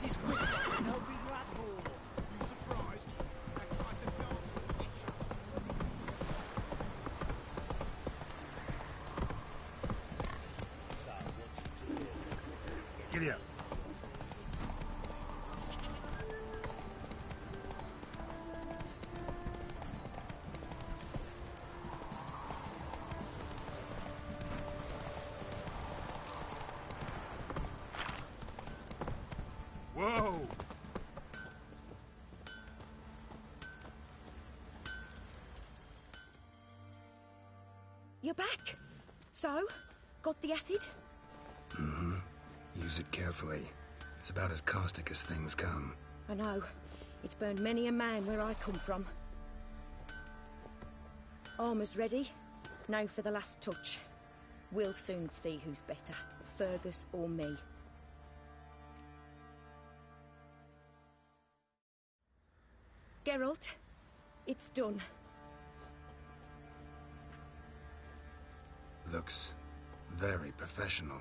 Is with them, no big rat hole. You surprised? Excited dogs will eat you. So, what's it to do? Giddy up. Whoa! You're back. So, got the acid? Mm-hmm. Use it carefully. It's about as caustic as things come. I know. It's burned many a man where I come from. Armour's ready. Now for the last touch. We'll soon see who's better, Fergus or me. Geralt, it's done. Looks very professional.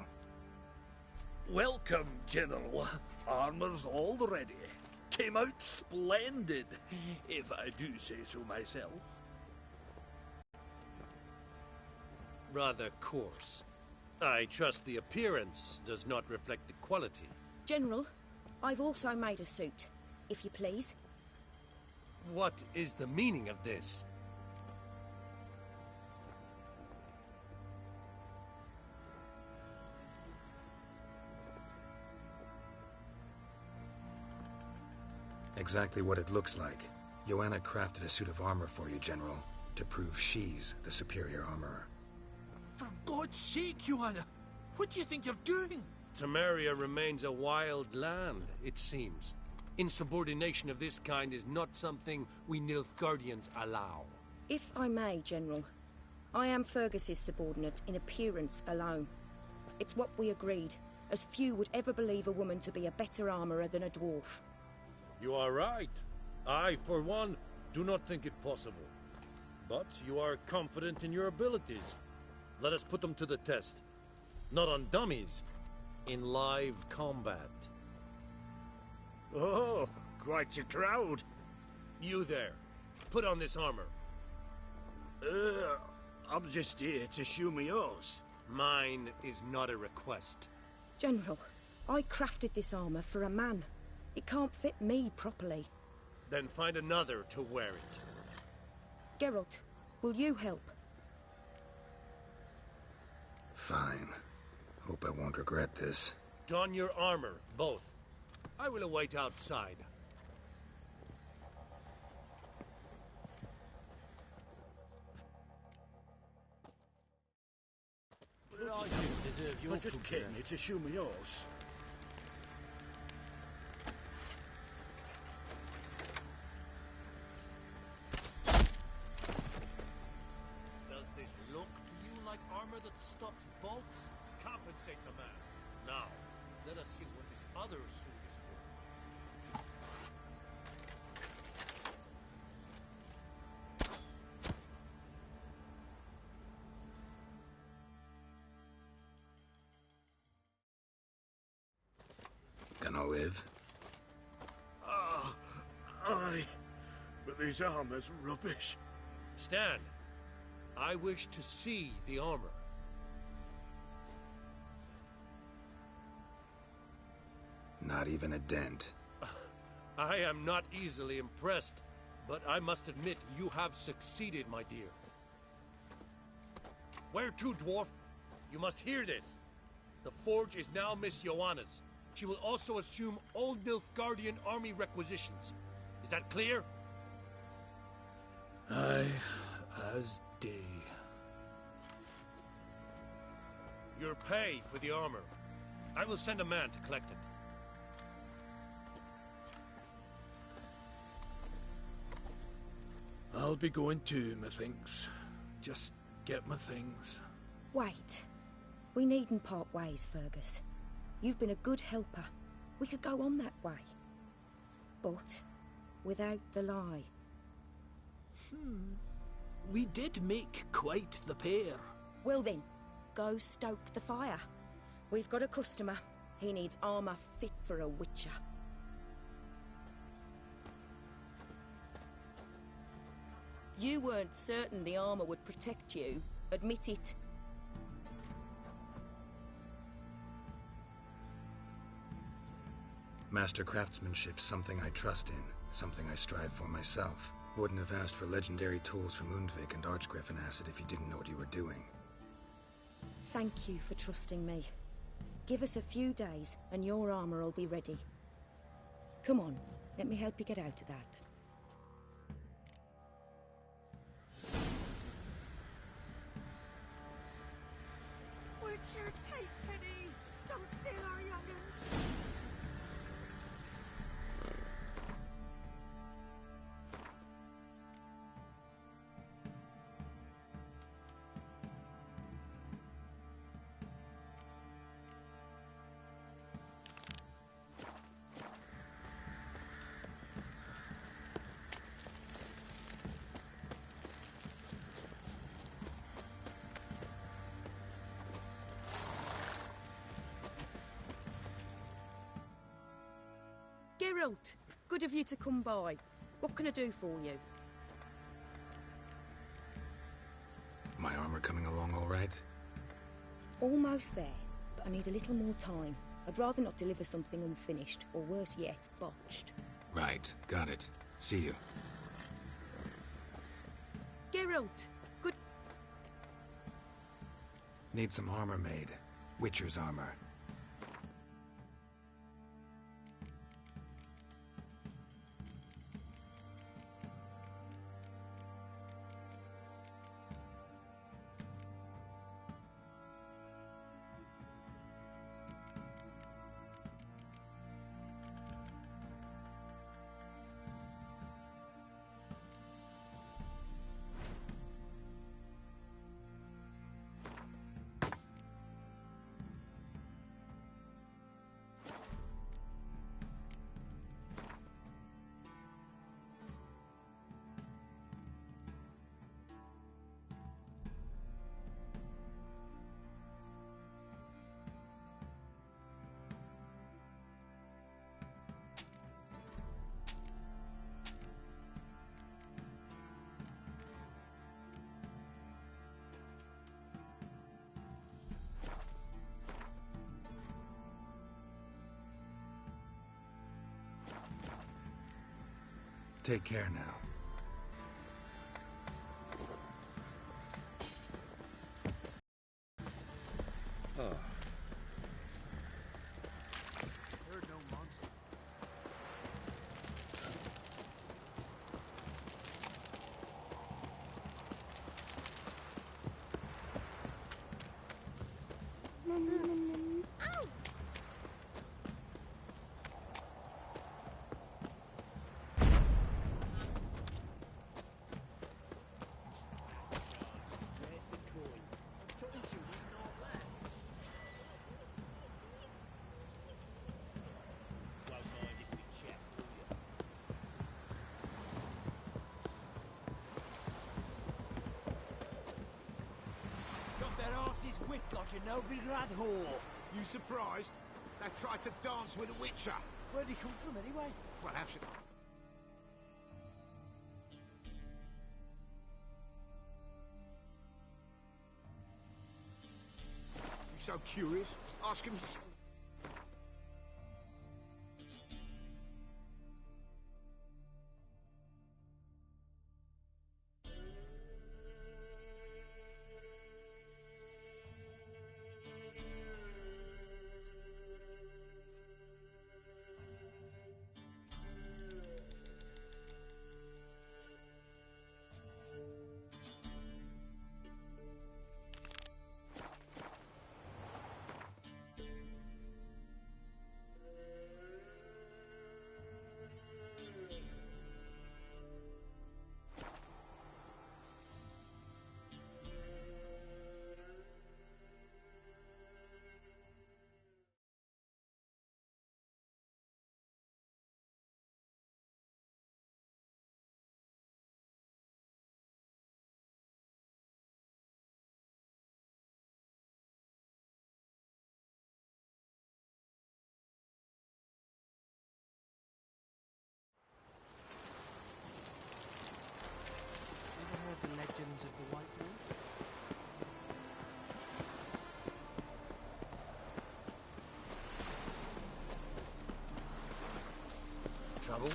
Welcome, General. Armor's all ready. Came out splendid, if I do say so myself. Rather coarse. I trust the appearance does not reflect the quality. General, I've also made a suit, if you please. What is the meaning of this? Exactly what it looks like. Joanna crafted a suit of armor for you, General, to prove she's the superior armorer. For God's sake, Joanna! What do you think you're doing? Temeria remains a wild land, it seems. Insubordination of this kind is not something we Nilfgaardians allow. If I may, General, I am Fergus's subordinate in appearance alone. It's what we agreed, as few would ever believe a woman to be a better armourer than a dwarf. You are right. I, for one, do not think it possible. But you are confident in your abilities. Let us put them to the test. Not on dummies, in live combat. Oh, quite a crowd. You there, put on this armor. I'm just here to show me yours. Mine is not a request. General, I crafted this armour for a man. It can't fit me properly. Then find another to wear it. Geralt, will you help? Fine. Hope I won't regret this. Don your armor, both. I will await outside. I just came here to show me yours. Does this look to you like armor that stops bolts? Compensate the man. Now, let us see what this other suit is worth. Gonna live? Aye, but this armor's rubbish. Stand. I wish to see the armor. Not even a dent. I am not easily impressed, but I must admit you have succeeded, my dear. Where to, dwarf? You must hear this. The forge is now Miss Joanna's. she will also assume all Nilfgaardian army requisitions. Is that clear? Aye, as day. Your pay for the armor. I will send a man to collect it. I'll be going too, methinks. Just get my things. Wait. We needn't part ways, Fergus. You've been a good helper. We could go on that way. But without the lie. We did make quite the pair. Well then, go stoke the fire. We've got a customer. He needs armour fit for a witcher. You weren't certain the armour would protect you. Admit it. Master craftsmanship's something I trust in, something I strive for myself. Wouldn't have asked for legendary tools from Undvik and Archgriffin Acid if you didn't know what you were doing. Thank you for trusting me. Give us a few days and your armour will be ready. Come on, let me help you get out of that. Witcher, take pity! Don't steal our young'uns! Geralt, good of you to come by. What can I do for you? My armor coming along all right? Almost there, but I need a little more time. I'd rather not deliver something unfinished, or worse yet, botched. Right, got it. See you. Geralt, good... Need some armor made. Witcher's armor. Take care now. You're no monster. Ow! Where's the coin? I told you we'd not left. Won't mind if we check, will you? Got their asses whipped like a Novigrad whore. You surprised? They tried to dance with a witcher. Where'd he come from anyway? Well, how should you so curious? Ask him. Sons of the White Wolf? Trouble?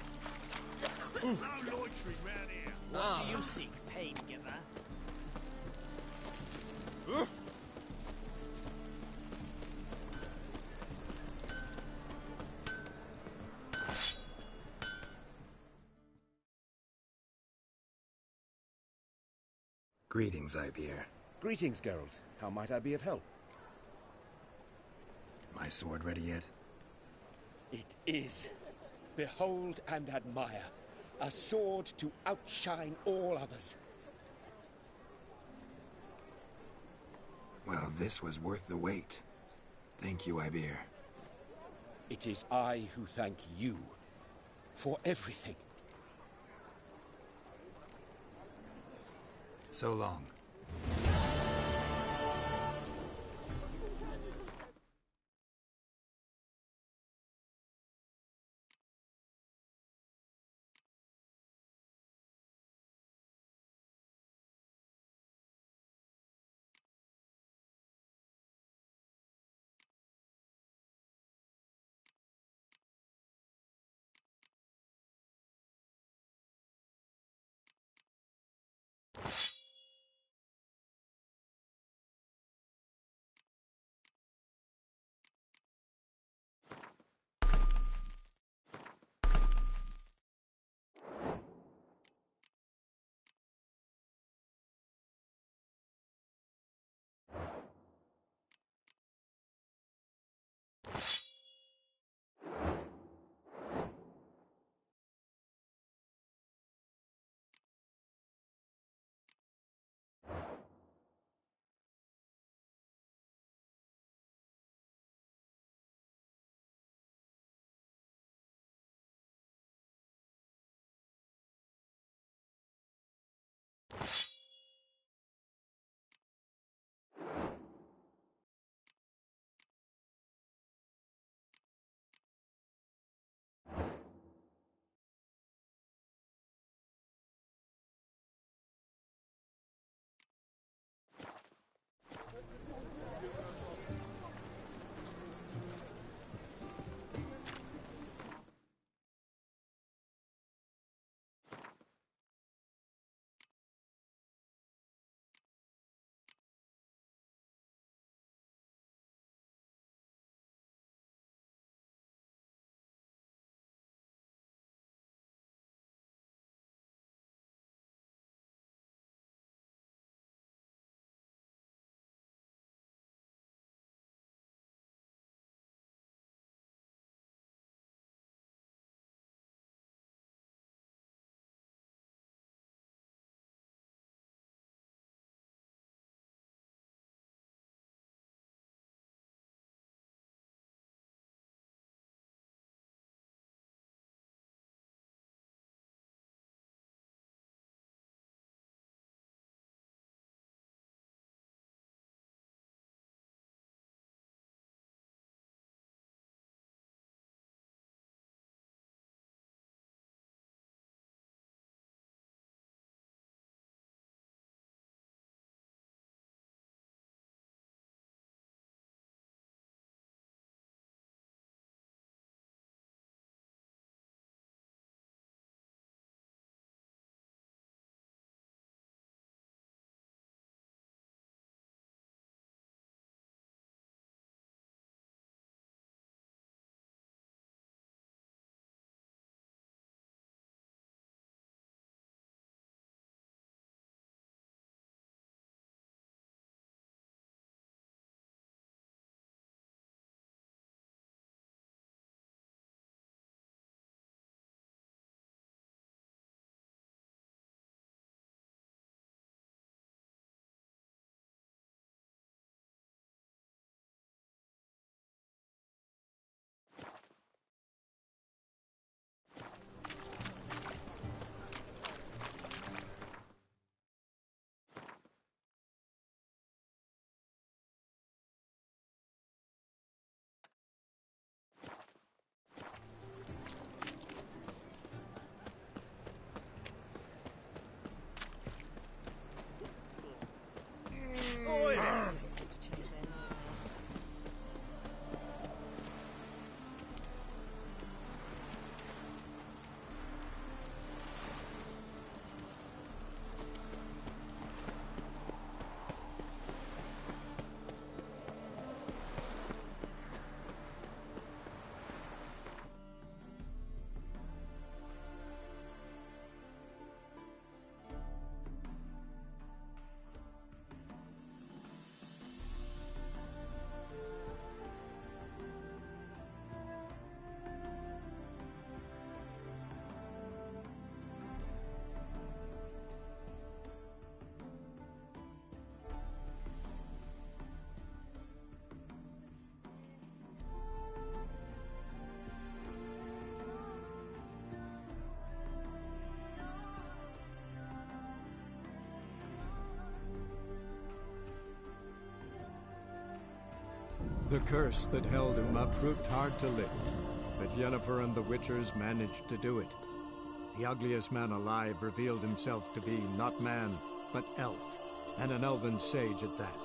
No loitering round here. What do you seek, pain giver? Greetings, Ibeer. Greetings, Geralt. How might I be of help? My sword ready yet? It is. Behold and admire. A sword to outshine all others. Well, this was worth the wait. Thank you, Ibeer. It is I who thank you for everything. So long. The curse that held Uma proved hard to lift, but Yennefer and the Witchers managed to do it. The ugliest man alive revealed himself to be not man, but elf, and an elven sage at that.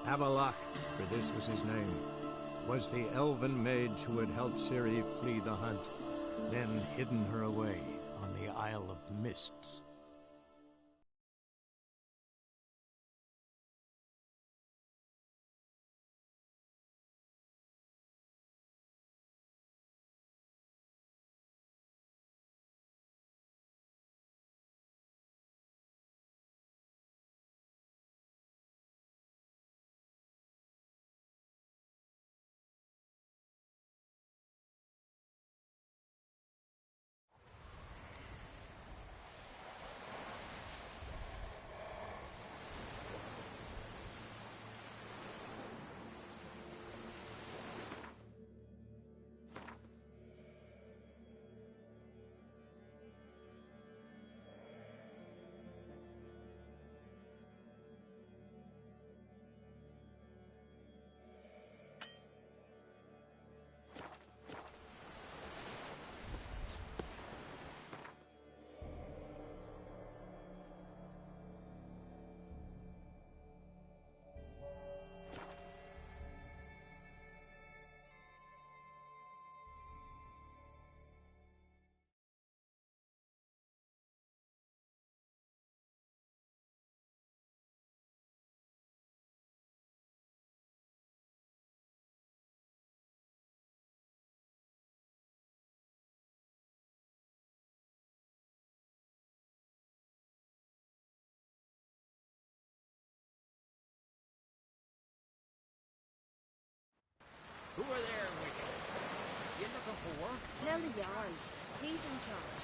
Avallac'h, for this was his name, was the elven mage who had helped Ciri flee the hunt, then hidden her away on the Isle of Mists. Who are there, Wicked? You looking for work? Tell the Jarl. He's in charge.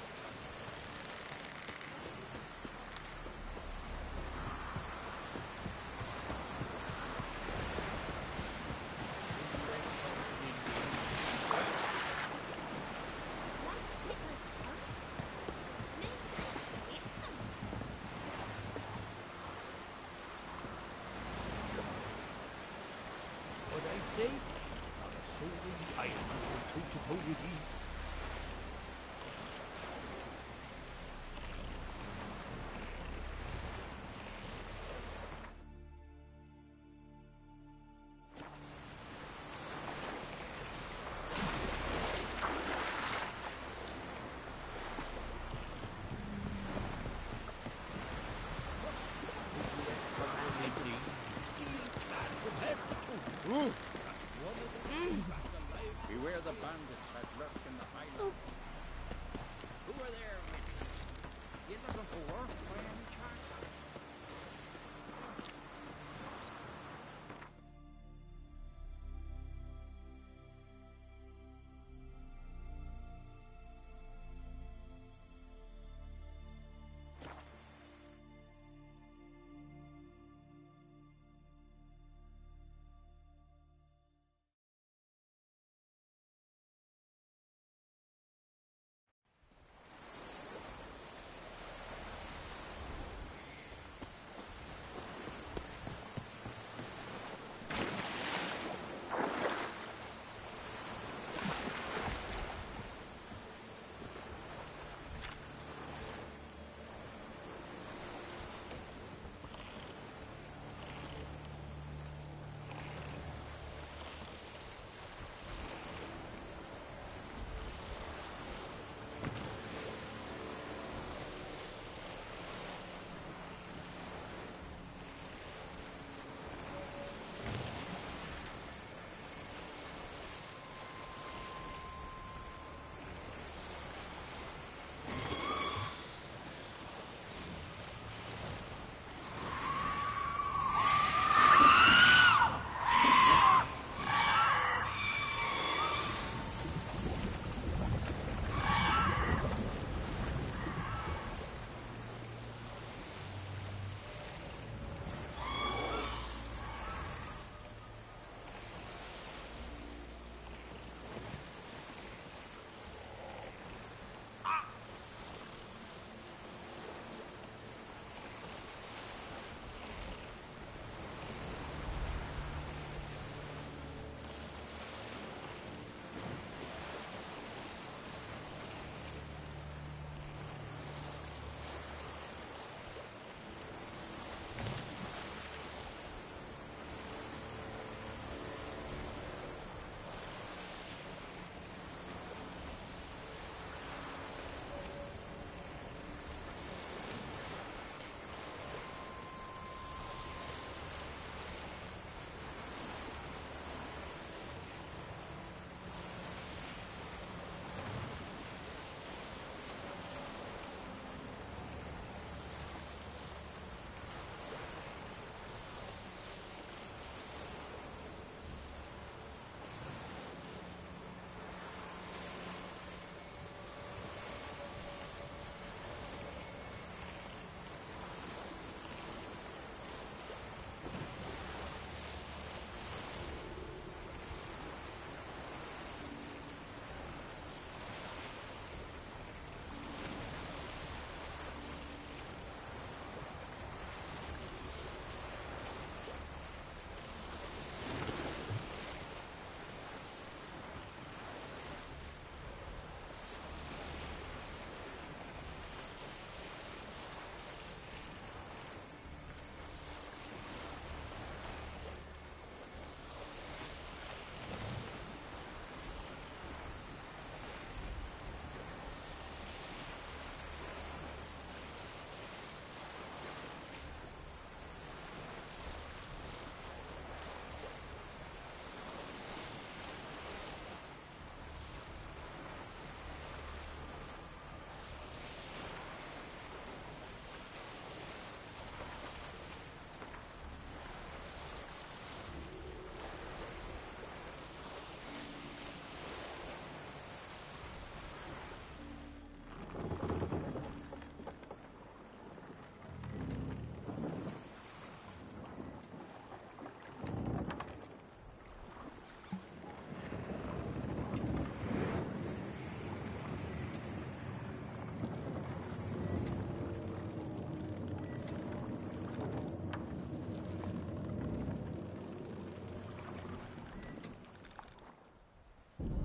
What I'd say? Not a soul in the island will go toe-to-toe with ye. Beware the bandits that lurk in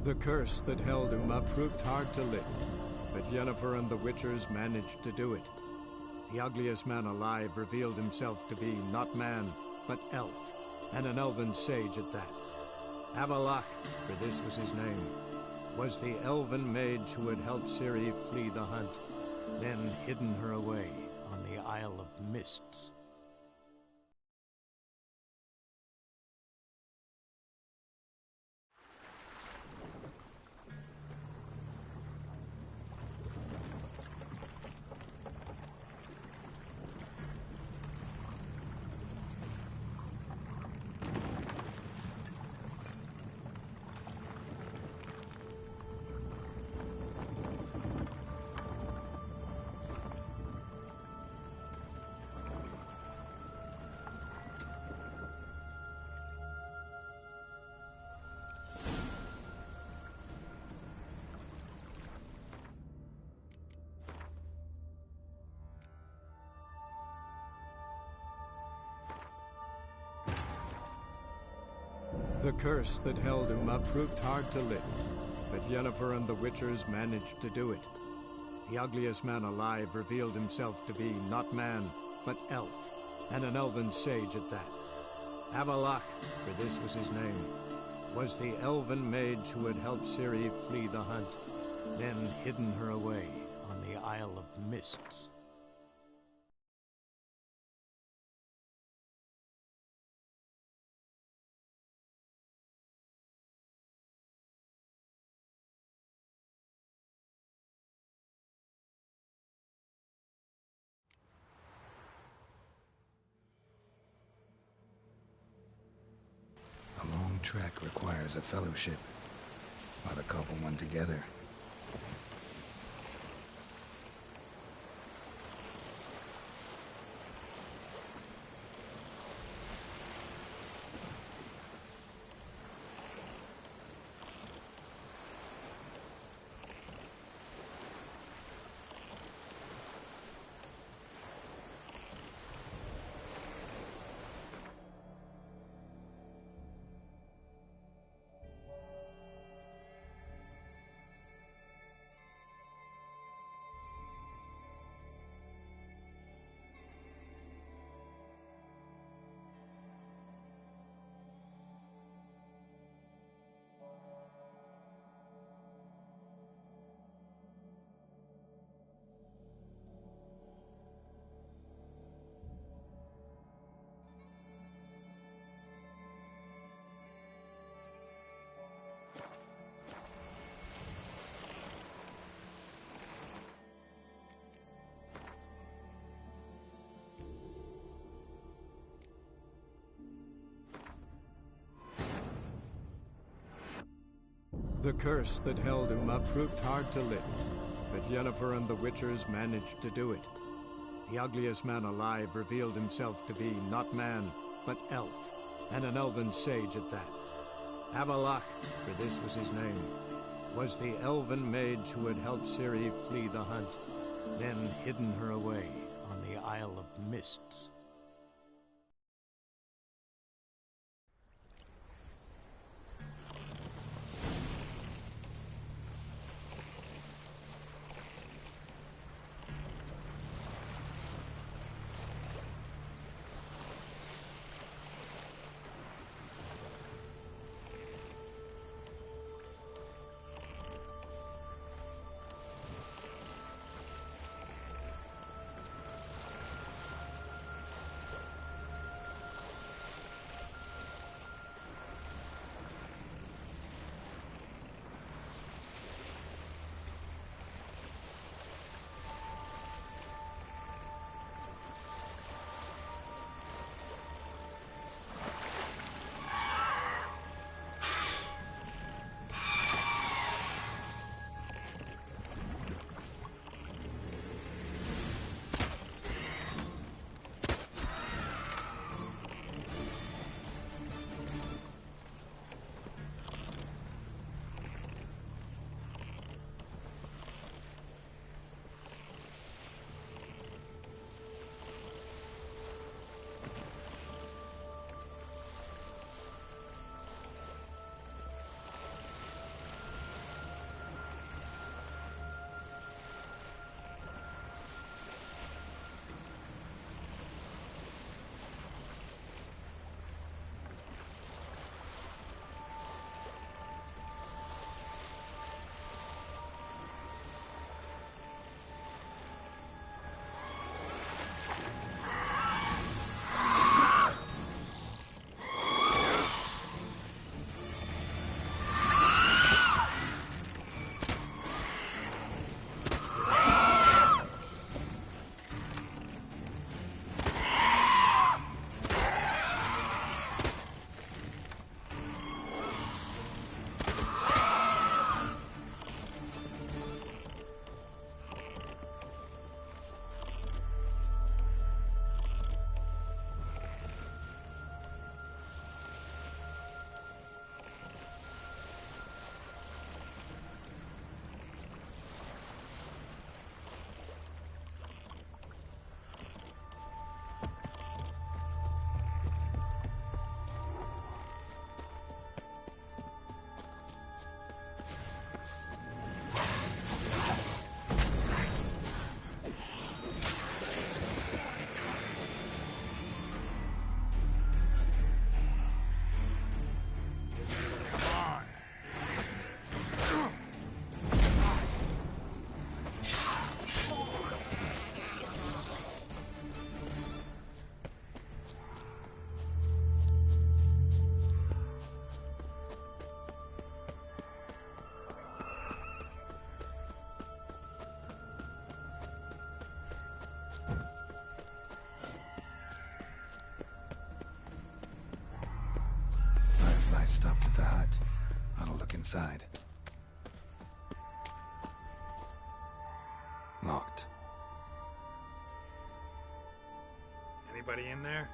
The curse that held Uma proved hard to lift, but Yennefer and the Witchers managed to do it. The ugliest man alive revealed himself to be not man, but elf, and an elven sage at that. Avalach, for this was his name, was the elven mage who had helped Ciri flee the hunt, then hidden her away on the Isle of Mists. The curse that held Uma proved hard to lift, but Yennefer and the Witchers managed to do it. The ugliest man alive revealed himself to be not man, but elf, and an elven sage at that. Avalach, for this was his name, was the elven mage who had helped Ciri flee the hunt, then hidden her away on the Isle of Mists. A long trek requires a fellowship. Not a couple one together. The curse that held Uma proved hard to lift, but Yennefer and the Witchers managed to do it. The ugliest man alive revealed himself to be not man, but elf, and an elven sage at that. Avalach, for this was his name, was the elven mage who had helped Ciri flee the hunt, then hidden her away on the Isle of Mists. the hut. I'll look inside. Locked. Anybody in there?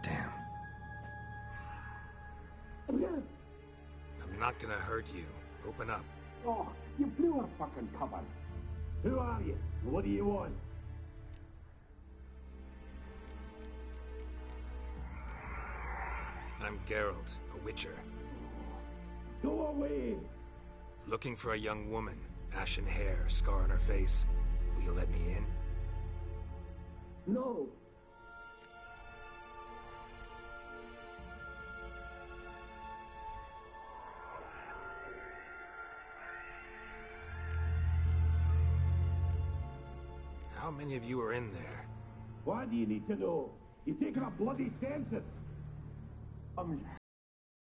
Damn. I'm not gonna hurt you. Open up. Oh, you blew our fucking cover. Who are you? What do you want? I'm Geralt, a witcher. Go away! Looking for a young woman. Ashen hair, scar on her face. Will you let me in? No. How many of you are in there? Why do you need to know? You're taking a bloody census.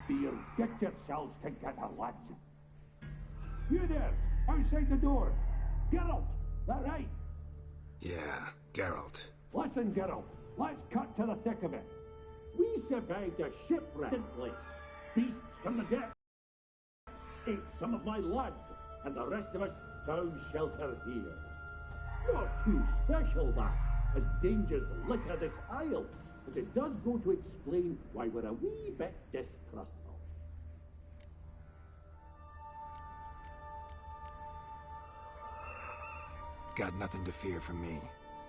You get yourselves together, lads. You there, outside the door. Geralt, that right? Yeah, Geralt. Listen, Geralt, let's cut to the thick of it. We survived a shipwreck. Beasts from the depths ate some of my lads, and the rest of us found shelter here. Not too special, that, as dangers litter this isle, but it does go to explain why we're a wee bit distrustful. Got nothing to fear from me.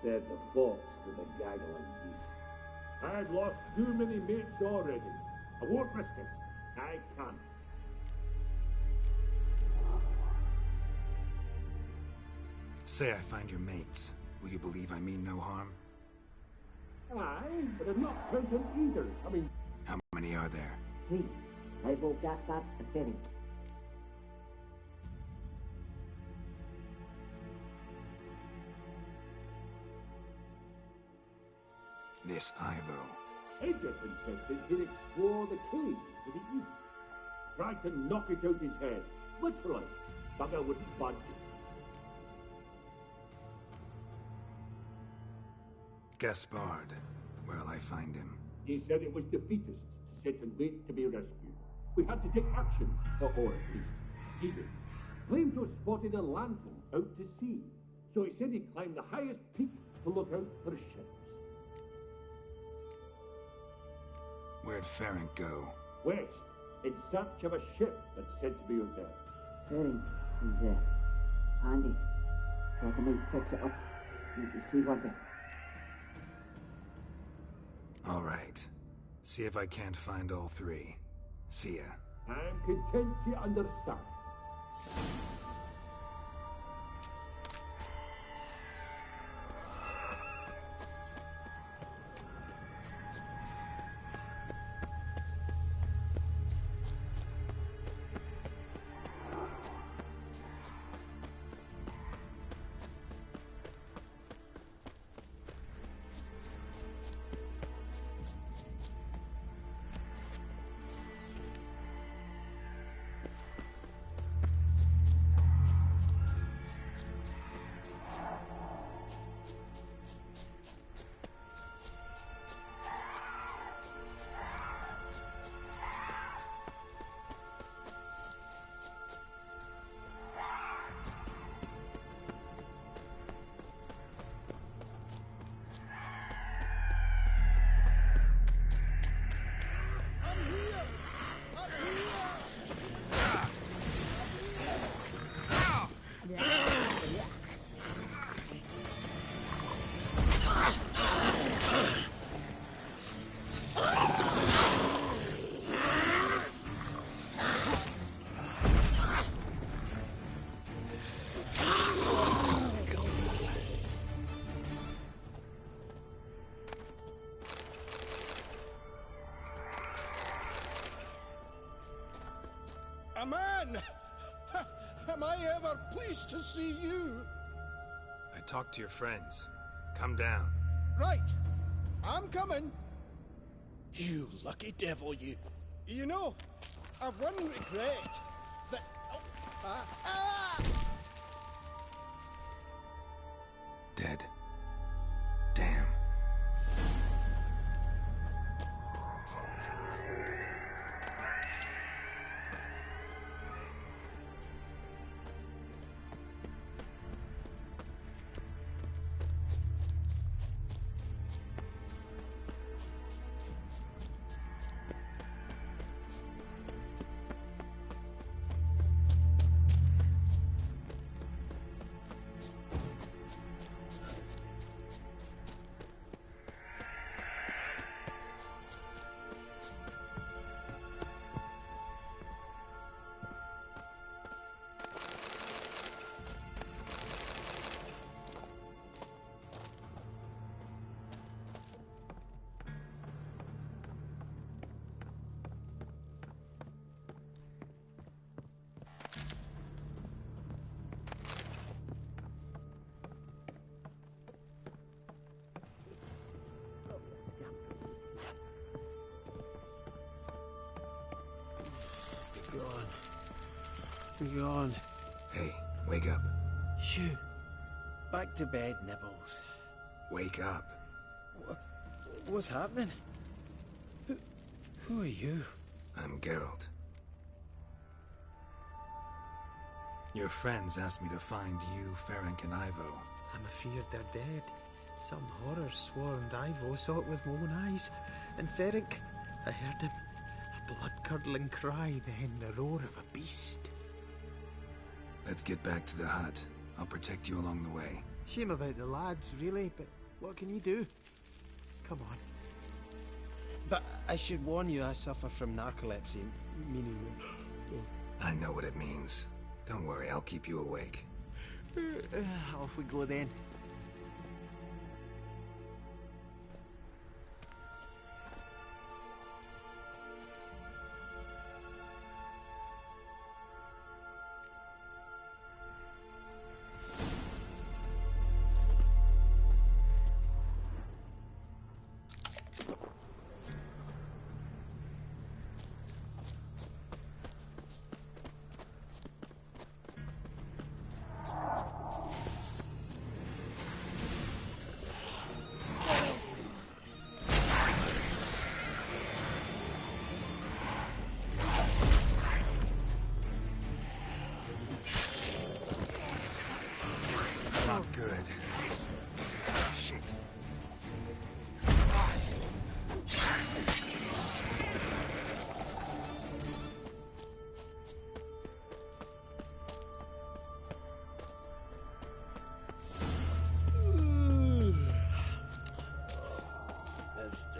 Said the fox to the gaggling geese. I've lost too many mates already. I won't risk it. I can't. Say I find your mates. Will you believe I mean no harm? Aye, but I'm not counting either. I mean... How many are there? 3. Ivo, Gaspar, and Ferenc. This Ivo. Edric insisted he'd explore the caves to the east. Tried to knock it out his head. Literally. Bugger wouldn't budge. Gaspard. Where'll I find him? He said it was defeatist to sit and wait to be rescued. We had to take action, or at least he did. Claimed to have spotted a lantern out to sea, so he said he'd climb the highest peak to look out for ships. Where'd Ferenc go? West, in search of a ship that's said to be out there. Ferenc is handy. Thought I might fix it up. Need to see what All right. See if I can't find all 3. See ya. I'm content you understand. A man! Am I ever pleased to see you? I talked to your friends. Come down. Right. I'm coming. You lucky devil, you. You know, I've one regret. That... Dead. Damn. Go on. Hey, wake up. Shoo. Back to bed, Nibbles. Wake up. What's happening? Who are you? I'm Geralt. Your friends asked me to find you, Ferenc, and Ivo. I'm afeard they're dead. Some horror swarmed Ivo, saw it with my own eyes. And Ferenc, I heard him. A blood-curdling cry, then the roar of a beast. Let's get back to the hut. I'll protect you along the way. Shame about the lads, really, but what can you do? Come on. But I should warn you, I suffer from narcolepsy, meaning... I know what it means. Don't worry, I'll keep you awake. Off we go then.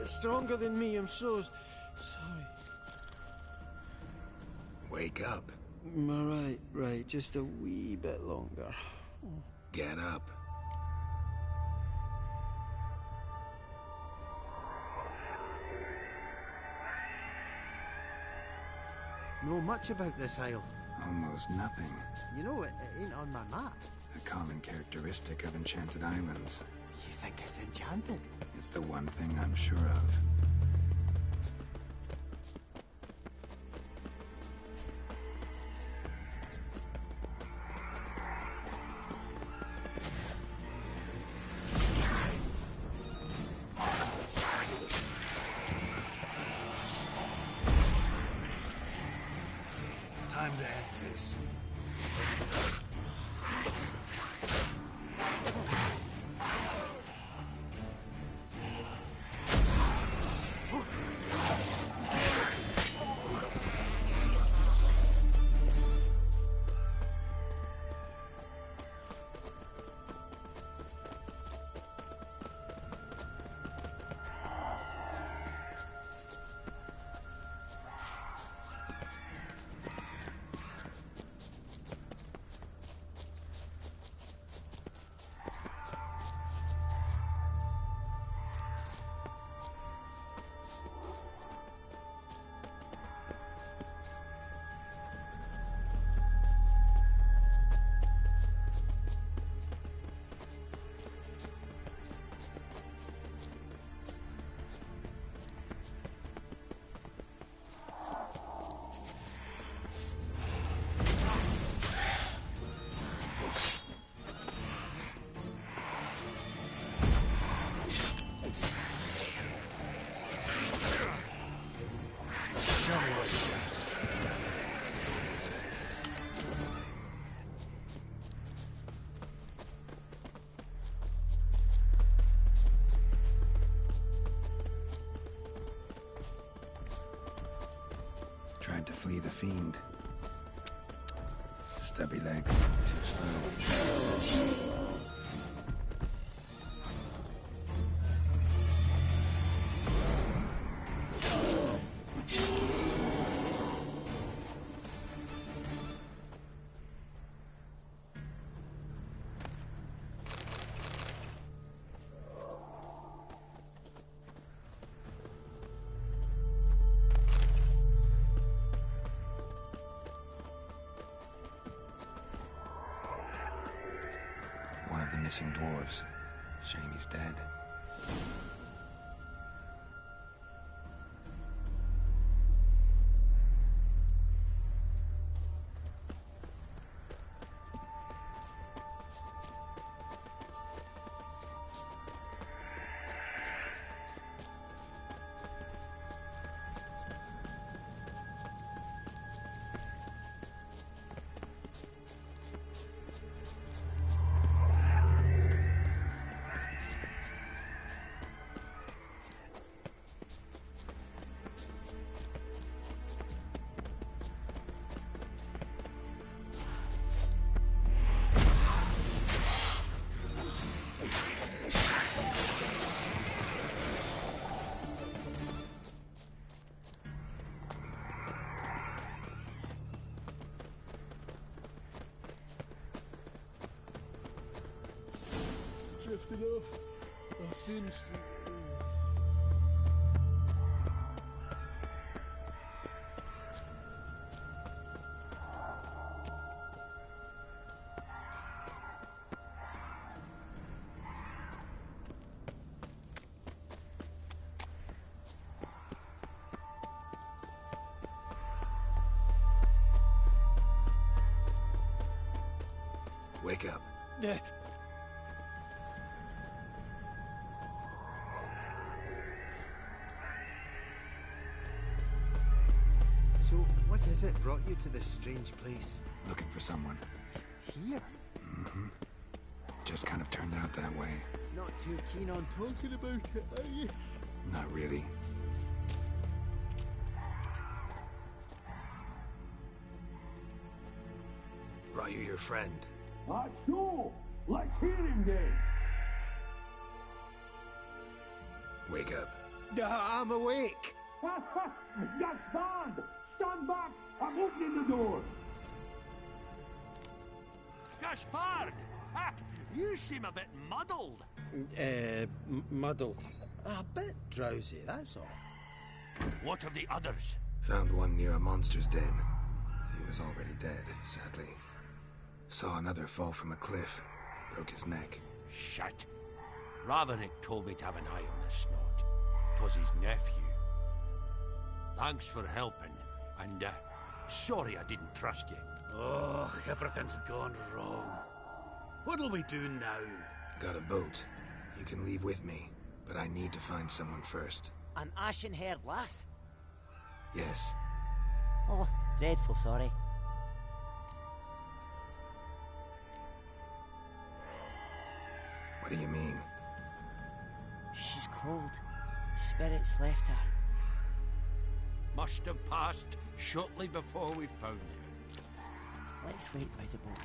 It's stronger than me, I'm so sorry. Wake up. Right, just a wee bit longer. Get up. Know much about this isle? Almost nothing. You know, it ain't on my map. A common characteristic of enchanted islands. You think it's enchanted? It's the one thing I'm sure of. Time to end this. Tried to flee the fiend. Stubby legs, too slow. One of the missing dwarves. Shame he's dead. drifting off. I'll soon... Wake up. So, what is it brought you to this strange place? Looking for someone. Here? Mm-hmm. Just kind of turned out that way. Not too keen on talking about it, are you? Not really. Brought you your friend. So, let's hear him then. Wake up. I'm awake. Gaspard! Stand back! I'm opening the door! Gaspard! Ha! You seem a bit muddled. Muddled. A bit drowsy, that's all. What of the others? Found one near a monster's den. He was already dead, sadly. Saw another fall from a cliff. Broke his neck. Shit. Raverick told me to have an eye on the snot. 'Twas his nephew. Thanks for helping, and sorry I didn't trust you. Oh, everything's gone wrong. What'll we do now? Got a boat. You can leave with me, but I need to find someone first. An ashen-haired lass? Yes. Oh, dreadful sorry. What do you mean? She's cold. Spirits left her. Must have passed shortly before we found her. Let's wait by the boat.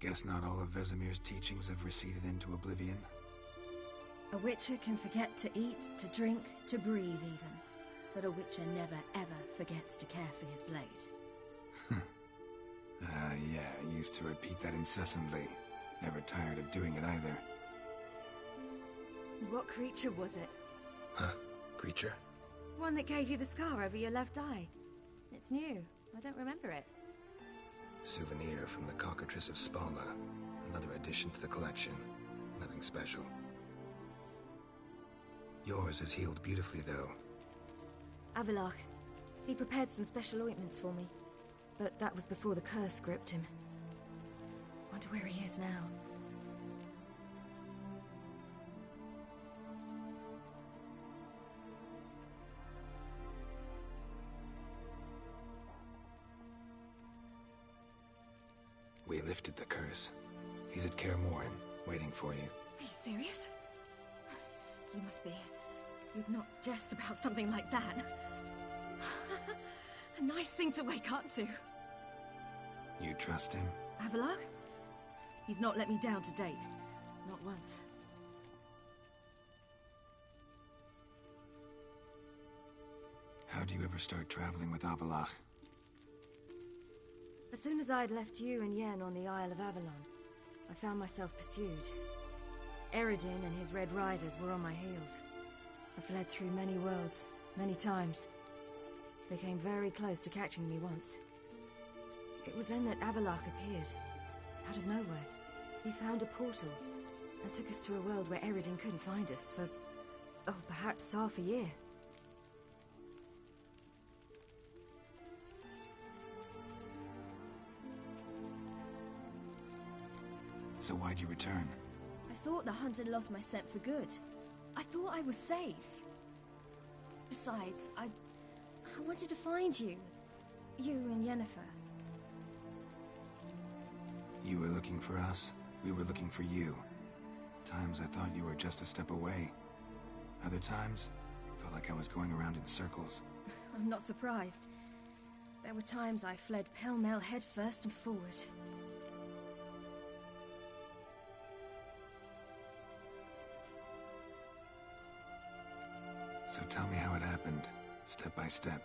Guess not all of Vesemir's teachings have receded into oblivion. A witcher can forget to eat, to drink, to breathe even. But a witcher never ever forgets to care for his blade. Yeah, I used to repeat that incessantly. Never tired of doing it either. What creature was it? Huh? Creature? One that gave you the scar over your left eye. It's new. I don't remember it. Souvenir from the Cockatrice of Spala. Another addition to the collection. Nothing special. Yours is healed beautifully, though. Avallac'h. He prepared some special ointments for me. But that was before the curse gripped him. Wonder where he is now. We lifted the curse. He's at Kaer Morhen, waiting for you. Are you serious? You must be. You'd not jest about something like that. A nice thing to wake up to. You trust him? Avallac'h? He's not let me down to date. Not once. How'd you ever start traveling with Avallac'h? As soon as I'd left you and Yen on the Isle of Avalon, I found myself pursued. Eredin and his Red Riders were on my heels. I fled through many worlds, many times. They came very close to catching me once. It was then that Avallac'h appeared, out of nowhere. He found a portal, and took us to a world where Eredin couldn't find us for, oh, perhaps half a year. So why'd you return? I thought the hunt had lost my scent for good. I thought I was safe. Besides, I wanted to find you. You and Yennefer. You were looking for us, we were looking for you. Times I thought you were just a step away. Other times, felt like I was going around in circles. I'm not surprised. There were times I fled pell-mell headfirst and forward. So tell me how it happened, step by step.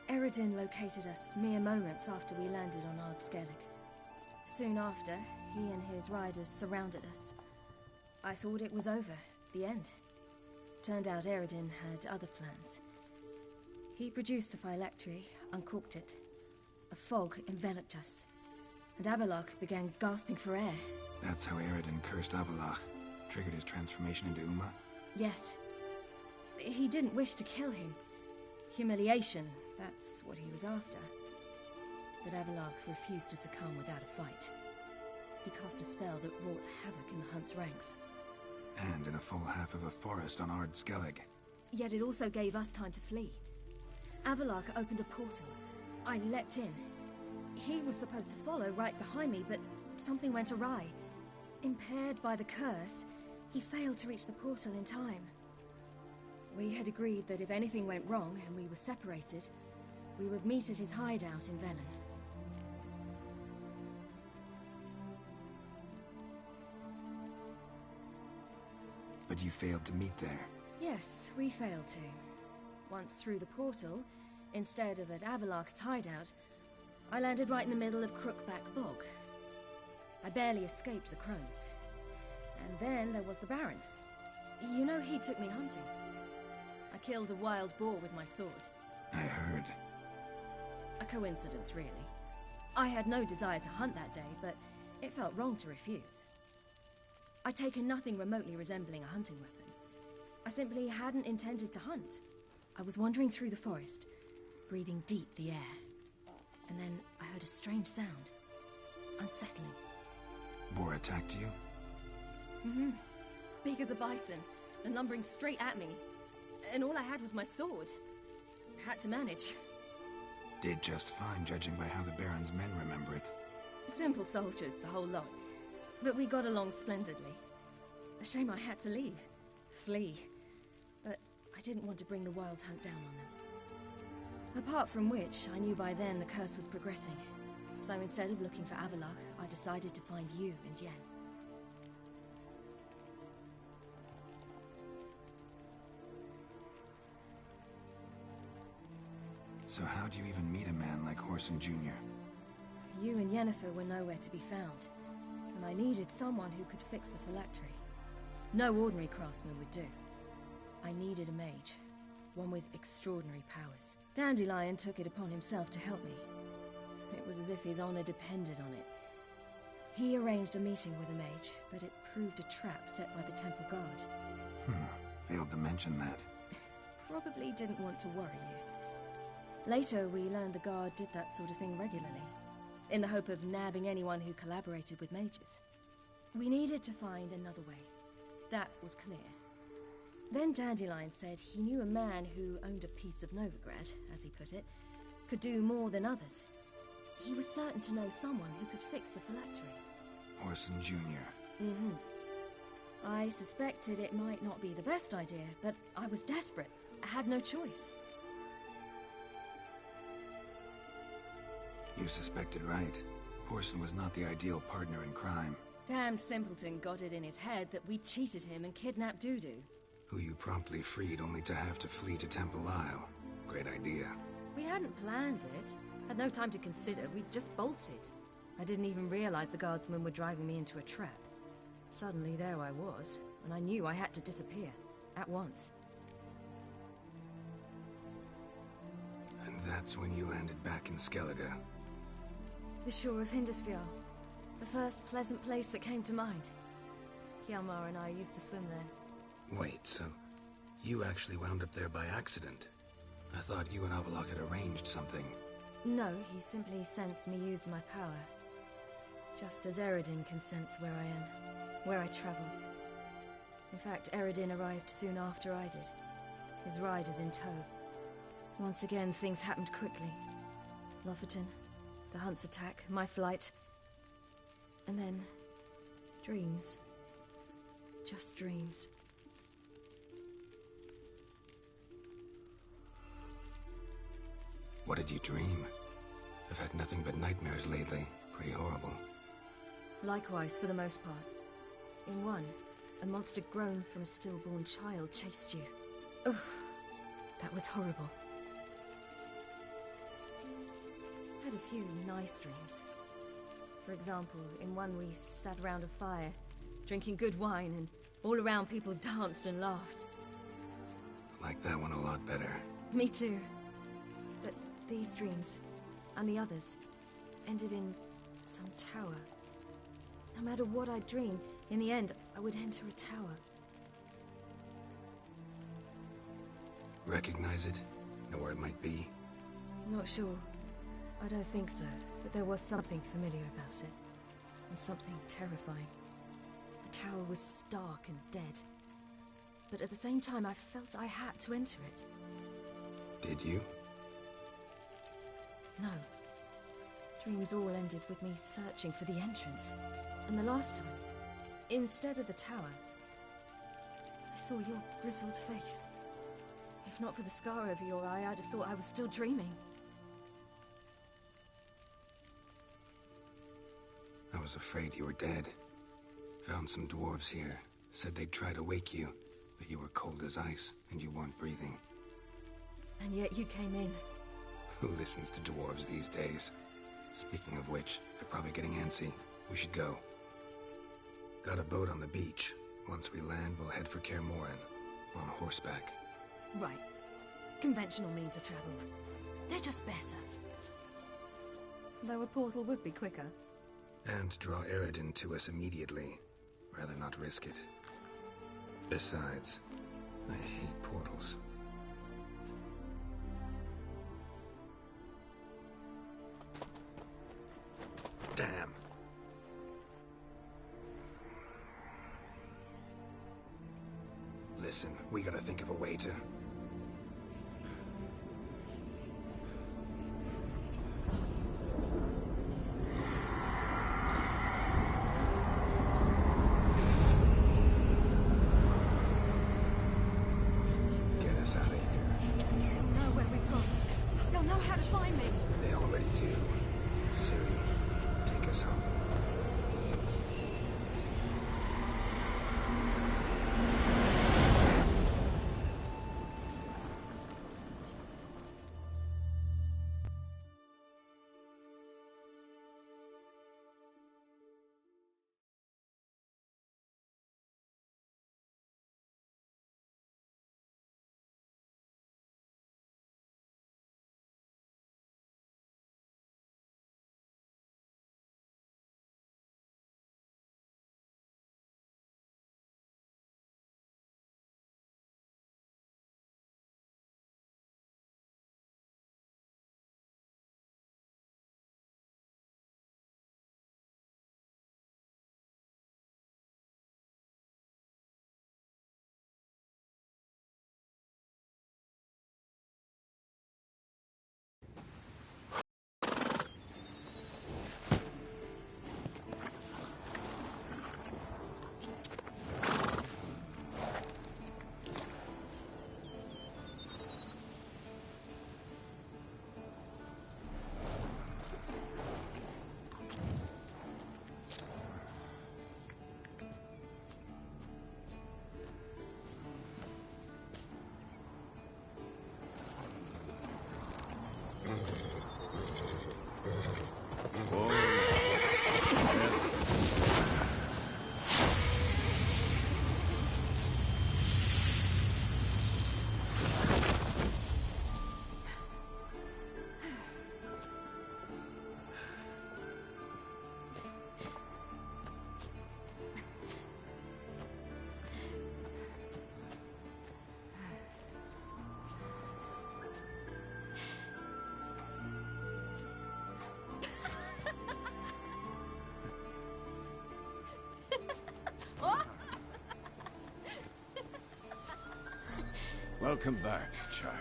Eredin located us mere moments after we landed on Ard Skellig. Soon after, he and his riders surrounded us. I thought it was over, the end. Turned out Eredin had other plans. He produced the phylactery, uncorked it. A fog enveloped us, and Avallac'h began gasping for air. That's how Eredin cursed Avallac'h, triggered his transformation into Uma? Yes. He didn't wish to kill him. Humiliation, that's what he was after. But Avallac'h refused to succumb without a fight. He cast a spell that wrought havoc in the hunt's ranks. And in a full half of a forest on Ard Skellig. Yet it also gave us time to flee. Avallac'h opened a portal. I leapt in. He was supposed to follow right behind me, but something went awry. Impaired by the curse, he failed to reach the portal in time. We had agreed that if anything went wrong and we were separated, we would meet at his hideout in Velen. But you failed to meet there. Yes, we failed to. Once through the portal, instead of at Avallac'h's hideout, I landed right in the middle of Crookback Bog. I barely escaped the crones. And then there was the Baron. You know, he took me hunting. I killed a wild boar with my sword. I heard. A coincidence, really. I had no desire to hunt that day, but it felt wrong to refuse. I'd taken nothing remotely resembling a hunting weapon. I simply hadn't intended to hunt. I was wandering through the forest, breathing deep the air. And then I heard a strange sound. Unsettling. Boar attacked you? Mm-hmm. Big as a bison, and lumbering straight at me. And all I had was my sword. Had to manage. Did just fine, judging by how the Baron's men remember it. Simple soldiers, the whole lot. But we got along splendidly. A shame I had to leave. Flee. But I didn't want to bring the Wild Hunt down on them. Apart from which, I knew by then the curse was progressing. So instead of looking for Avallac'h, I decided to find you and Yen. So how'd you even meet a man like Whoreson Jr.? You and Yennefer were nowhere to be found, and I needed someone who could fix the phylactery. No ordinary craftsman would do. I needed a mage, one with extraordinary powers. Dandelion took it upon himself to help me. It was as if his honor depended on it. He arranged a meeting with a mage, but it proved a trap set by the Temple Guard. Failed to mention that. Probably didn't want to worry you. Later, we learned the Guard did that sort of thing regularly, in the hope of nabbing anyone who collaborated with mages. We needed to find another way. That was clear. Then Dandelion said he knew a man who owned a piece of Novigrad, as he put it, could do more than others. He was certain to know someone who could fix the phylactery. Whoreson Jr. I suspected it might not be the best idea, but I was desperate. I had no choice. You suspected right. Whoreson was not the ideal partner in crime. Damned simpleton got it in his head that we cheated him and kidnapped Dudu. Who you promptly freed only to have to flee to Temple Isle. Great idea. We hadn't planned it. Had no time to consider. We just bolted. I didn't even realize the guardsmen were driving me into a trap. Suddenly there I was, and I knew I had to disappear. At once. And that's when you landed back in Skellige. The shore of Hindisfjall. The first pleasant place that came to mind. Hjalmar and I used to swim there. Wait, so you actually wound up there by accident? I thought you and Avallac'h had arranged something. No, he simply sensed me use my power. Just as Eredin can sense where I am, where I travel. In fact, Eredin arrived soon after I did. His riders in tow. Once again, things happened quickly. Lofoten, the Hunt's attack, my flight. And then, dreams. Just dreams. What did you dream? I've had nothing but nightmares lately. Pretty horrible. Likewise, for the most part. In one, a monster grown from a stillborn child chased you. Ugh, that was horrible. I had a few nice dreams. For example, in one we sat around a fire, drinking good wine, and all around people danced and laughed. I like that one a lot better. Me too. But these dreams, and the others, ended in some tower. No matter what I dreamed, in the end, I would enter a tower. Recognize it? Know where it might be? Not sure. I don't think so, but there was something familiar about it. And something terrifying. The tower was stark and dead. But at the same time, I felt I had to enter it. Did you? No. Dreams all ended with me searching for the entrance. And the last time, instead of the tower, I saw your grizzled face. If not for the scar over your eye, I'd have thought I was still dreaming. I was afraid you were dead. Found some dwarves here. Said they'd try to wake you, but you were cold as ice, and you weren't breathing. And yet you came in. Who listens to dwarves these days? Speaking of which, they're probably getting antsy. We should go. Got a boat on the beach. Once we land, we'll head for Kaer Morhen. On horseback. Right. Conventional means of travel. They're just better. Though a portal would be quicker. And draw Eredin to us immediately. Rather not risk it. Besides, I hate portals. Damn. Listen, we gotta think of a way to... get us out of here. They'll know where we've gone. They'll know how to find me. They already do. Ciri. Welcome back, child.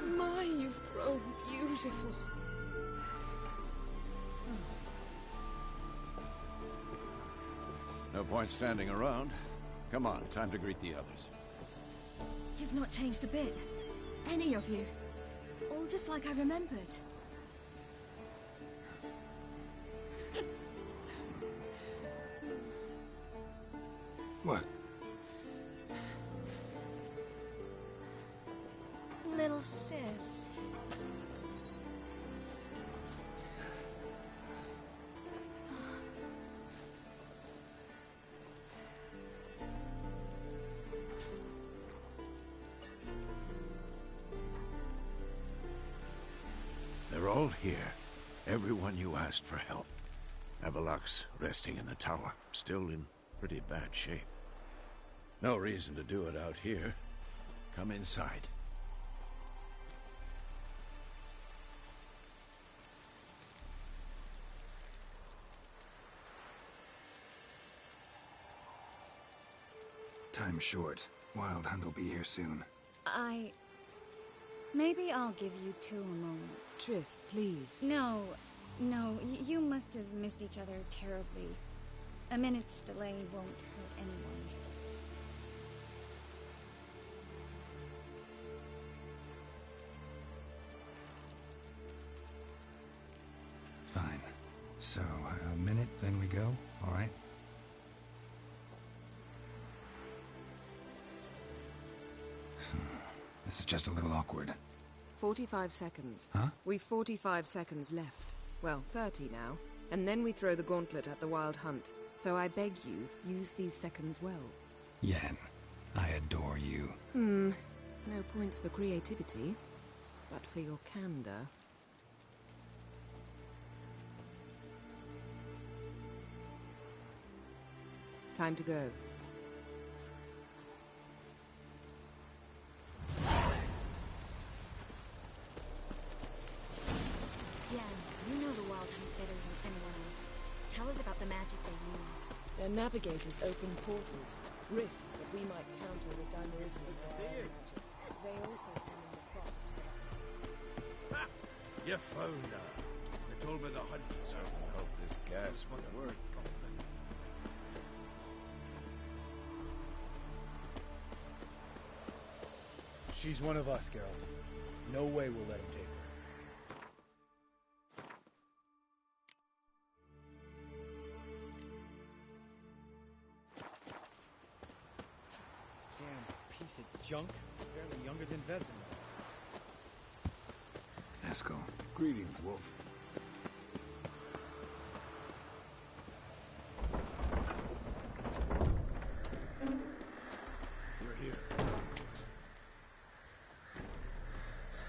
My, you've grown beautiful. No point standing around. Come on, time to greet the others. You've not changed a bit. Any of you. All just like I remembered. What? Little sis. They're all here. Everyone you asked for help. Avalox resting in the tower, still in pretty bad shape. No reason to do it out here. Come inside. Time's short. Wild Hunt will be here soon. Maybe I'll give you two a moment. Triss, please. No, you must have missed each other terribly. A minute's delay won't hurt anyone. Fine. So, a minute, then we go, all right? This is just a little awkward. 45 seconds. Huh? We've 45 seconds left. Well, 30 now. And then we throw the gauntlet at the Wild Hunt. So I beg you, use these seconds well. Yen, I adore you. No points for creativity, but for your candor. Time to go. Yeah, you know the Wild Hunt better than anyone else. Tell us about the magic they use. Their navigators open portals, rifts that we might counter with Dimeritian magic. They also summon the frost. Ha! You found her. They told me the hunt Certainly hope this gas will work. She's one of us, Geralt. No way we'll let him take her. Damn piece of junk. Barely younger than Vesemir. Eskel. Greetings, Wolf. You're here.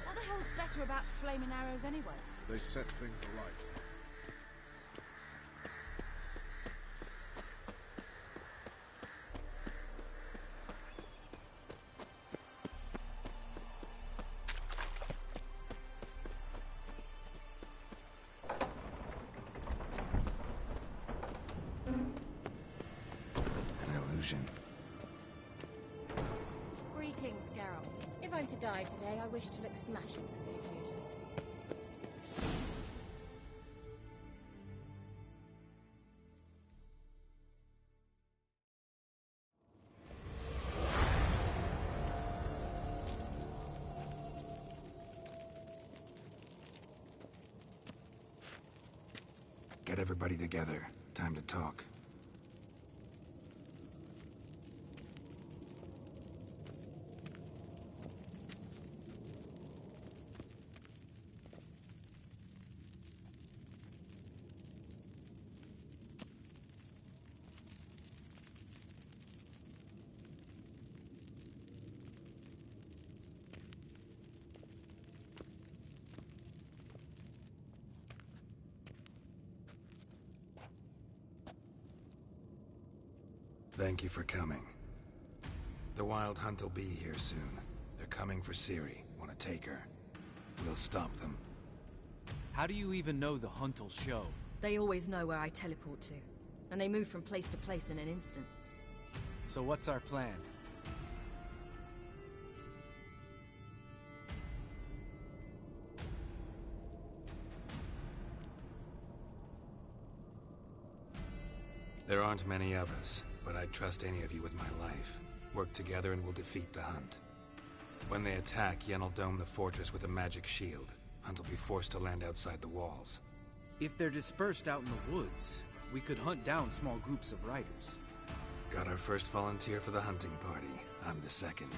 What the hell's better about flaming arrows anyway? They set things alight. An illusion. Greetings, Geralt. If I'm to die today, I wish to look smashing for the occasion. Get everybody together. Time to talk. Thank you for coming. The Wild Hunt will be here soon. They're coming for Ciri. Want to take her? we'll stop them. How do you even know the hunt'll show? They always know where I teleport to, and they move from place to place in an instant. So what's our plan? There aren't many of us, but I'd trust any of you with my life. Work together and we'll defeat the Hunt. When they attack, Yen'll dome the fortress with a magic shield. Hunt will be forced to land outside the walls. If they're dispersed out in the woods, we could hunt down small groups of riders. Got our first volunteer for the hunting party. I'm the second.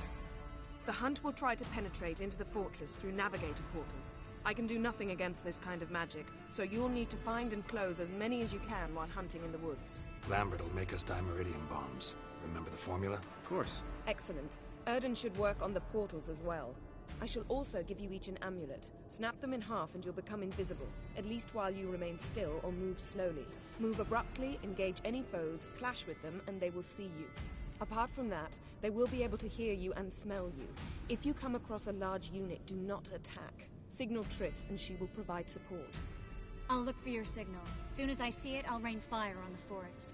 The Hunt will try to penetrate into the fortress through navigator portals. I can do nothing against this kind of magic, so you'll need to find and close as many as you can while hunting in the woods. Lambert will make us dimeridium bombs. Remember the formula? Of course. Excellent. Erden should work on the portals as well. I shall also give you each an amulet. Snap them in half and you'll become invisible, at least while you remain still or move slowly. Move abruptly, engage any foes, clash with them, and they will see you. Apart from that, they will be able to hear you and smell you. If you come across a large unit, do not attack. Signal Triss and she will provide support. I'll look for your signal. As soon as I see it, I'll rain fire on the forest.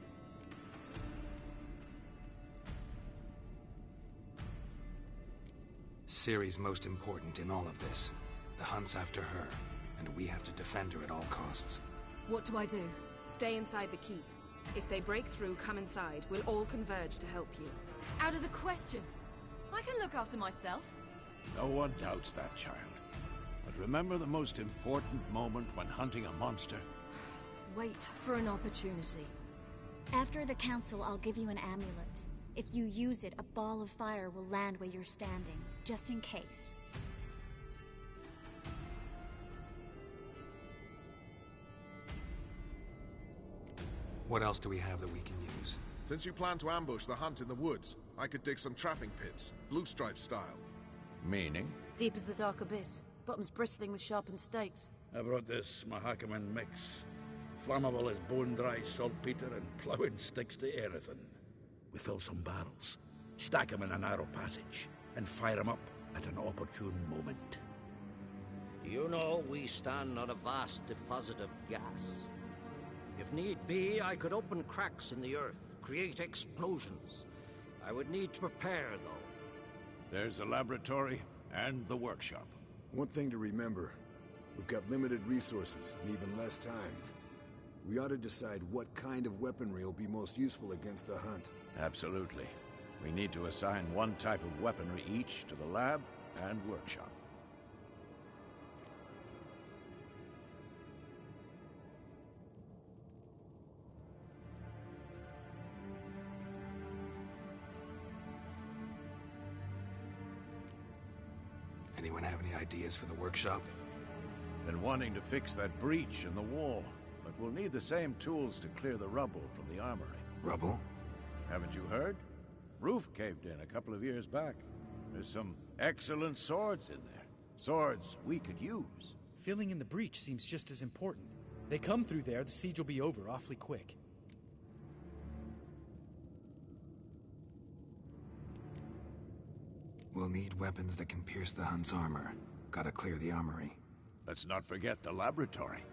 Ciri's most important in all of this. The Hunt's after her, and we have to defend her at all costs. What do I do? Stay inside the keep. If they break through, come inside. We'll all converge to help you. Out of the question. I can look after myself. No one doubts that, child. But remember the most important moment when hunting a monster? Wait for an opportunity. After the council, I'll give you an amulet. If you use it, a ball of fire will land where you're standing, just in case. What else do we have that we can use? Since you plan to ambush the Hunt in the woods, I could dig some trapping pits, Blue Stripe style. Meaning? Deep as the dark abyss, bottoms bristling with sharpened stakes. I brought this Mahakaman mix. Flammable as bone-dry saltpeter and ploughing sticks to anything. We fill some barrels, stack them in a narrow passage, and fire them up at an opportune moment. You know, we stand on a vast deposit of gas. If need be, I could open cracks in the earth, create explosions. I would need to prepare, though. There's the laboratory and the workshop. One thing to remember, we've got limited resources and even less time. We ought to decide what kind of weaponry will be most useful against the Hunt. Absolutely. We need to assign one type of weaponry each to the lab and workshop. Anyone have any ideas for the workshop? Been wanting to fix that breach in the wall, but we'll need the same tools to clear the rubble from the armory. Rubble? Haven't you heard? Roof caved in a couple of years back. There's some excellent swords in there. Swords we could use. Filling in the breach seems just as important. They come through there, the siege will be over awfully quick. We'll need weapons that can pierce the Hunt's armor. Gotta clear the armory. Let's not forget the laboratory.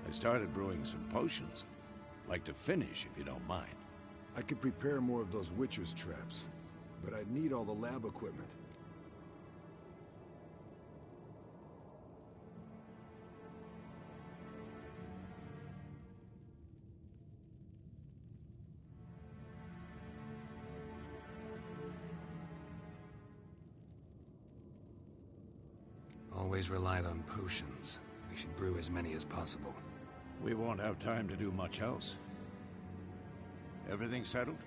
I started brewing some potions. Like to finish, if you don't mind. I could prepare more of those Witcher's traps, but I'd need all the lab equipment. Always relied on potions. We should brew as many as possible. We won't have time to do much else. Everything settled?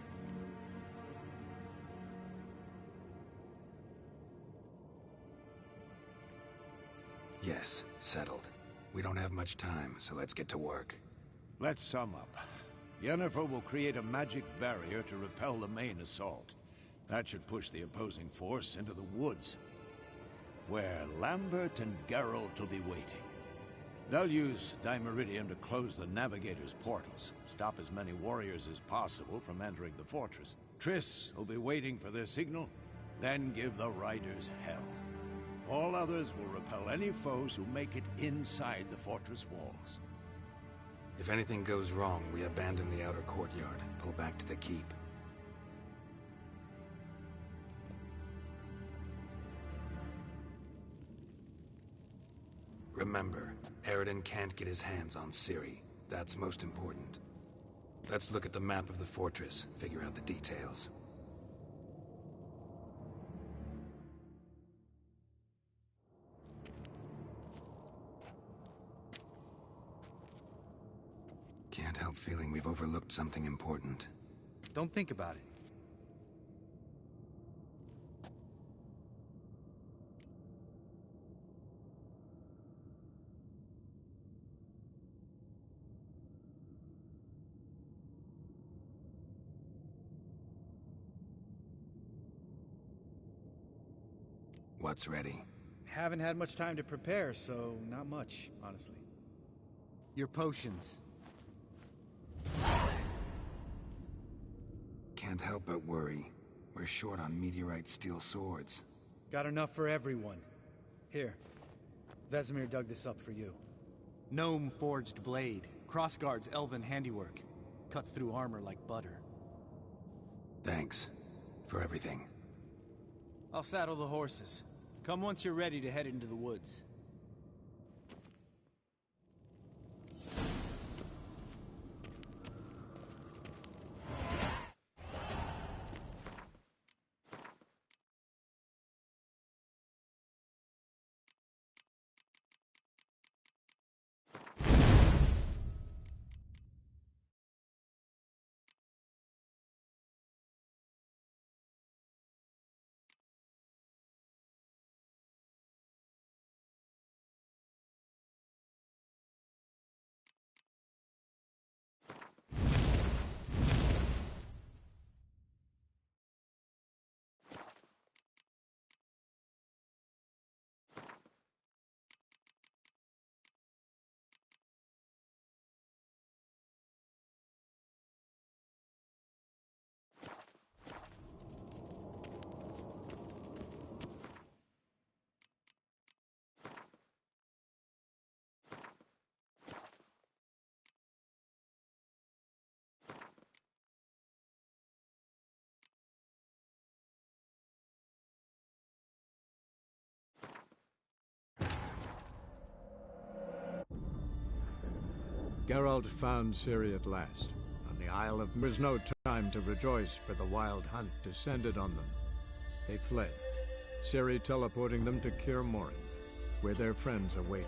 Yes, settled. We don't have much time, so let's get to work. Let's sum up. Yennefer will create a magic barrier to repel the main assault. That should push the opposing force into the woods, where Lambert and Geralt will be waiting. They'll use Dimeridium to close the Navigator's portals, stop as many warriors as possible from entering the fortress. Triss will be waiting for their signal, then give the riders hell. All others will repel any foes who make it inside the fortress walls. If anything goes wrong, we abandon the outer courtyard, pull back to the keep. Remember, Eredin can't get his hands on Ciri. That's most important. Let's look at the map of the fortress, figure out the details. Can't help feeling we've overlooked something important. Don't think about it. What's ready? Haven't had much time to prepare, so not much, honestly. Your potions. Can't help but worry. We're short on meteorite steel swords. Got enough for everyone. Here. Vesemir dug this up for you. Gnome forged blade. Crossguard's elven handiwork. Cuts through armor like butter. Thanks. For everything. I'll saddle the horses. Come once you're ready to head into the woods. Geralt found Ciri at last. On the Isle of... There was no time to rejoice, for the wild hunt descended on them. They fled, Ciri teleporting them to Kaer Morhen, where their friends awaited.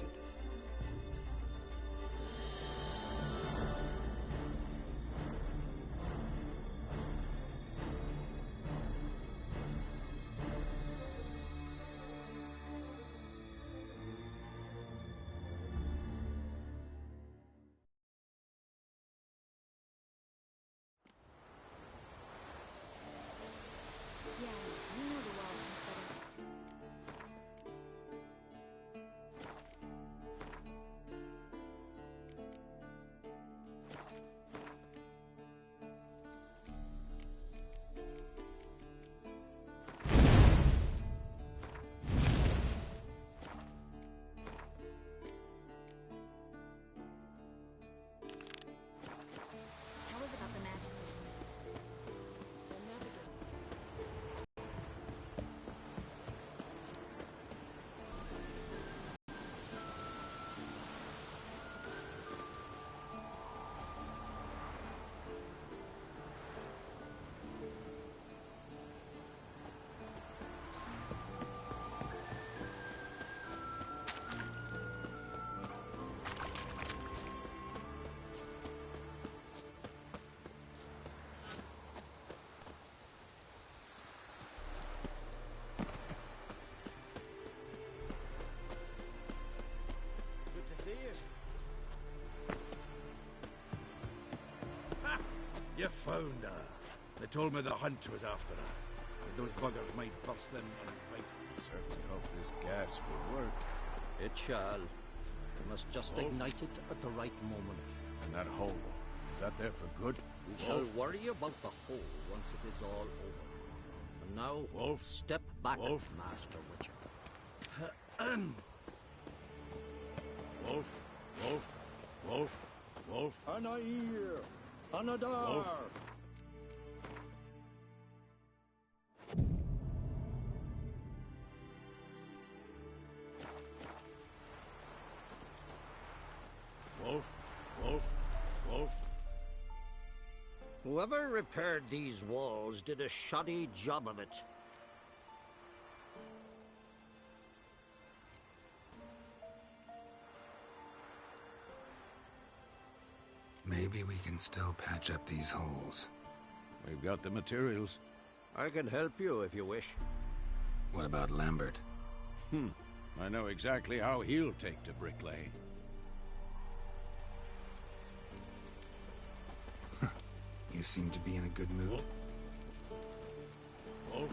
See you. Ha! You found her. They told me the hunt was after her. But those buggers might burst in uninvited. Certainly hope this gas will work. It shall. We must just ignite it at the right moment. And that hole, is that there for good? We shall worry about the hole once it is all over. And now, step back, Master Witcher. Wolf, Wolf, Wolf, Wolf. Anair, Anadar. Wolf. Wolf, Wolf, Wolf. Whoever repaired these walls did a shoddy job of it. Maybe we can still patch up these holes. We've got the materials. I can help you if you wish. What about Lambert? I know exactly how he'll take to bricklaying. You seem to be in a good mood. Wolf.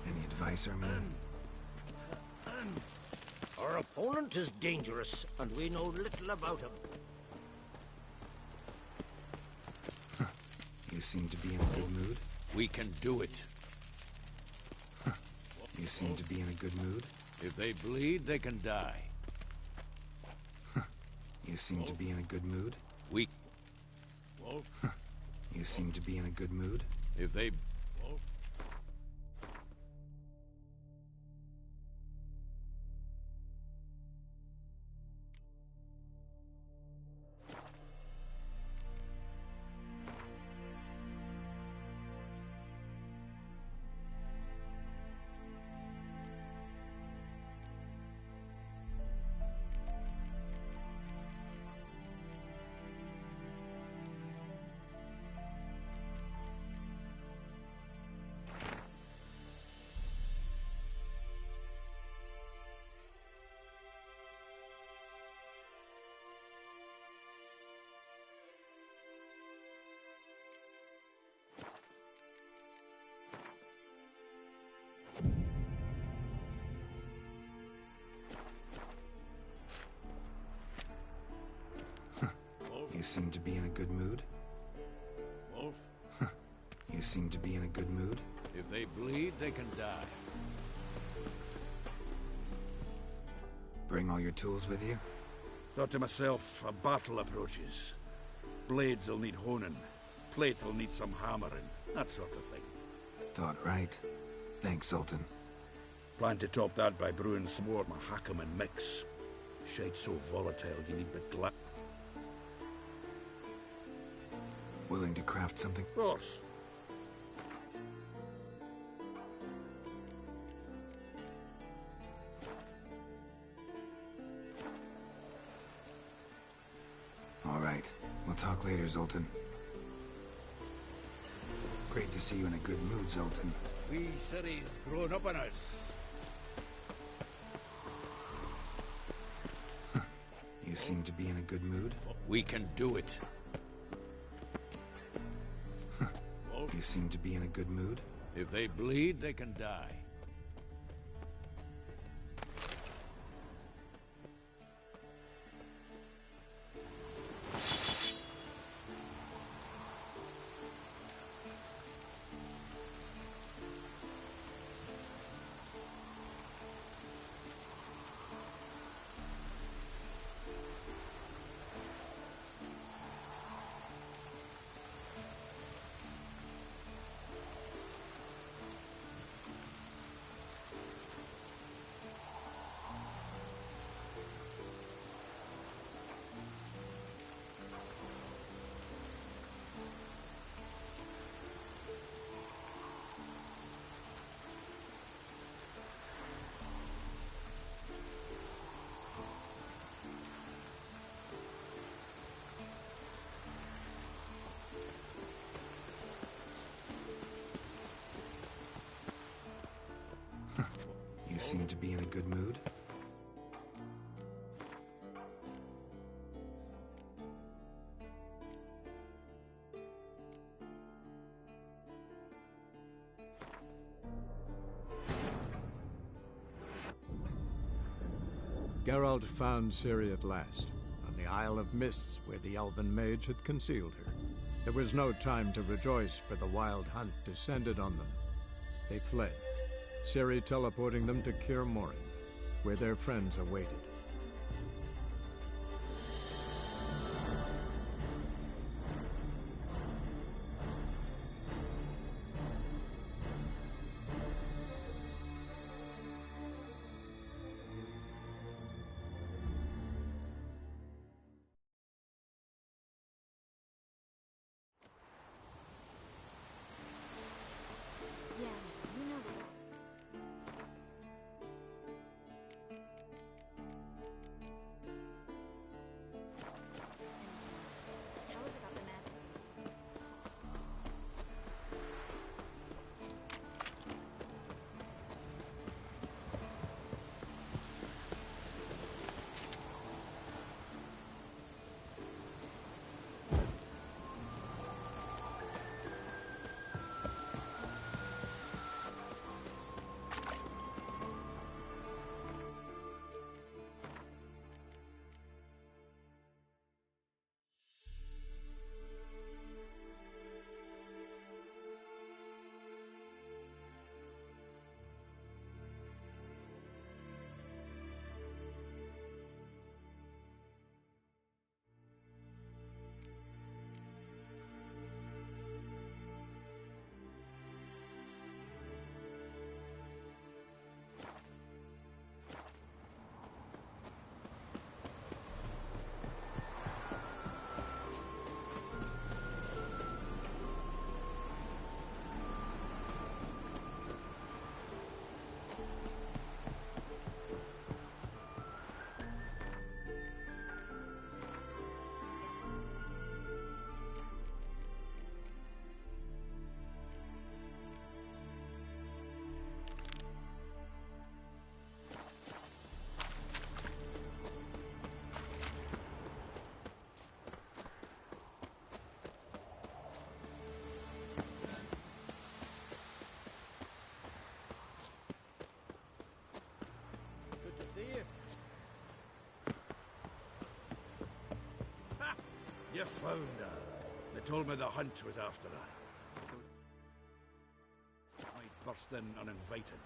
Any advice, Ermine? Our opponent is dangerous, and we know little about him. You seem to be in a good mood. We can do it. You seem to be in a good mood. If they bleed, they can die. You seem to be in a good mood. We... Wolf. You seem to be in a good mood. If they... Wolf. You seem to be in a good mood. Wolf. You seem to be in a good mood. If they bleed, they can die. Bring all your tools with you? Thought to myself, a battle approaches. Blades will need honing. Plate will need some hammering. That sort of thing. Thought right. Thanks, Sultan. Plan to top that by brewing some more Mahakaman mix. Shade so volatile you need but glass. Willing to craft something? Of course. All right. We'll talk later, Zoltan. Great to see you in a good mood, Zoltan. We city's grown up on us. You seem to be in a good mood. We can do it. You seem to be in a good mood. If they bleed, they can die. You seem to be in a good mood. Geralt found Ciri at last, on the Isle of Mists where the elven mage had concealed her. There was no time to rejoice, for the wild hunt descended on them. They fled, Ciri teleporting them to Kaer Morhen, where their friends awaited. See you. Ha! You found her. They told me the hunt was after her. I burst in uninvited.